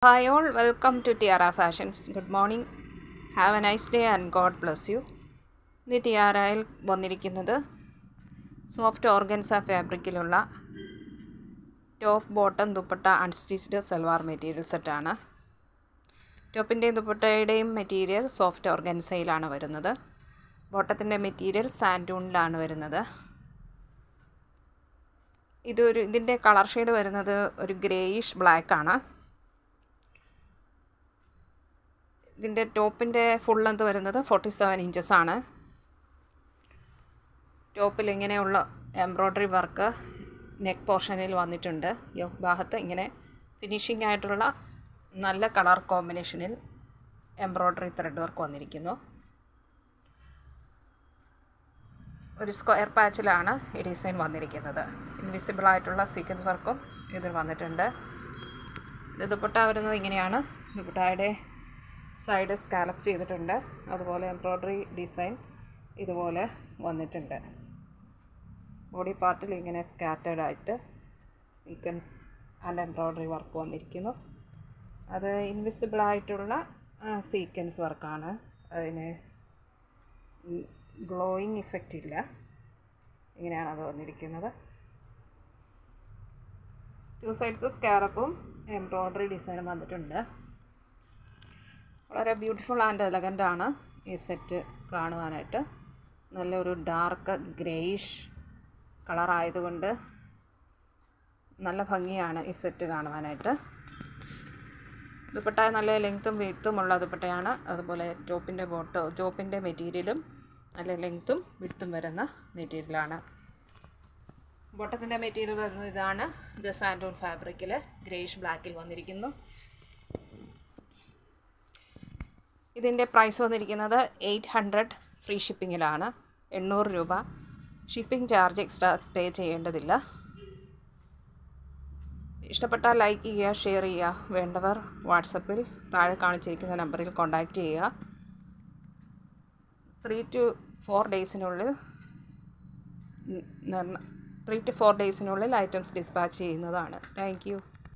Hi all, welcome to Tiara Fashions. Good morning. Have a nice day and God bless you. ഇന്ന് ടിയാറയിൽ വന്നിരിക്കുന്നത് soft organza ഫാബ്രിക്കിലുള്ള top bottom dupatta unstitched salwar material സെറ്റാണ്. ടോപ്പിൻ്റെയും ദുപ്പട്ടയുടെയും material soft ഓർഗൻസയിലാണ് വരുന്നത്. ബോട്ടത്തിൻ്റെ material സാൻഡൂണിലാണ് വരുന്നത്. ഇതിൻ്റെ കളർ ഷെയ്ഡ് വരുന്നത് ഒരു ഗ്രേയിഷ് ബ്ലാക്ക് ആണ്. ഇതിൻ്റെ ടോപ്പിൻ്റെ ഫുൾ ലെന്ത് വരുന്നത് 47 ഇഞ്ചസ് ആണ്. ടോപ്പിൽ ഇങ്ങനെയുള്ള എംബ്രോയ്ഡറി വർക്ക് നെക്ക് പോർഷനിൽ വന്നിട്ടുണ്ട്. യോക്ക് ഭാഗത്ത് ഇങ്ങനെ ഫിനിഷിംഗ് ആയിട്ടുള്ള നല്ല കളർ കോമ്പിനേഷനിൽ എംബ്രോയ്ഡറി ത്രെഡ് വർക്ക് വന്നിരിക്കുന്നു. ഒരു സ്ക്വയർ പാച്ചിലാണ് ഈ ഡിസൈൻ വന്നിരിക്കുന്നത്. ഇൻവിസിബിൾ ആയിട്ടുള്ള സീക്വൻസ് വർക്കും ഇതിൽ വന്നിട്ടുണ്ട്. ഇത് ദുപ്പട്ട വരുന്നത് ഇങ്ങനെയാണ്. ദുപ്പട്ടയുടെ സൈഡ് സ്കാലപ്പ് ചെയ്തിട്ടുണ്ട്. അതുപോലെ എംബ്രോയ്ഡറി ഡിസൈൻ ഇതുപോലെ വന്നിട്ടുണ്ട്. ബോഡി പാർട്ടിൽ ഇങ്ങനെ സ്കാറ്റേഡ് ആയിട്ട് സീക്വൻസ് ആൻഡ് എംബ്രോയ്ഡറി വർക്ക് വന്നിരിക്കുന്നു. അത് ഇൻവിസിബിൾ ആയിട്ടുള്ള സീക്വൻസ് വർക്കാണ്. അതിന് ഗ്ലോയിങ് ഇഫക്റ്റ് ഇല്ല. ഇങ്ങനെയാണ് അത് വന്നിരിക്കുന്നത്. 2 സൈഡ്സ് സ്കാലപ്പും എംബ്രോയ്ഡറി ഡിസൈനും വന്നിട്ടുണ്ട്. വളരെ ബ്യൂട്ടിഫുൾ ആൻഡ് എലഗൻ്റ് ആണ് ഈ സെറ്റ് കാണുവാനായിട്ട്. നല്ലൊരു ഡാർക്ക് ഗ്രേയിഷ് കളർ ആയതുകൊണ്ട് നല്ല ഭംഗിയാണ് ഈ സെറ്റ് കാണുവാനായിട്ട്. ദുപ്പട്ട നല്ല ലെങ്ത്തും വിഡ്ത്തുമുള്ള ദുപ്പട്ടയാണ്. അതുപോലെ ടോപ്പിൻ്റെ മെറ്റീരിയലും നല്ല ലെങ്ത്തും വിഡ്ത്തും വരുന്ന മെറ്റീരിയലാണ്. ബോട്ടത്തിൻ്റെ മെറ്റീരിയൽ വരുന്നത് ഇതാണ്. ഇത് സാൻഡൂൺ ഫാബ്രിക്കിൽ ഗ്രേയിഷ് ബ്ലാക്കിൽ വന്നിരിക്കുന്നു. ഇതിൻ്റെ പ്രൈസ് വന്നിരിക്കുന്നത് 800 ഫ്രീ ഷിപ്പിങ്ങിലാണ്. 800 രൂപ. ഷിപ്പിംഗ് ചാർജ് എക്സ്ട്രാ പേ ചെയ്യേണ്ടതില്ല. ഇഷ്ടപ്പെട്ടാൽ ലൈക്ക് ചെയ്യുക, ഷെയർ ചെയ്യുക. വേണ്ടവർ വാട്സപ്പിൽ താഴെ കാണിച്ചിരിക്കുന്ന നമ്പറിൽ കോൺടാക്റ്റ് ചെയ്യുക. 3 to 4 ഡേയ്സിനുള്ളിൽ ഐറ്റംസ് ഡിസ്പാച്ച് ചെയ്യുന്നതാണ്. Thank you.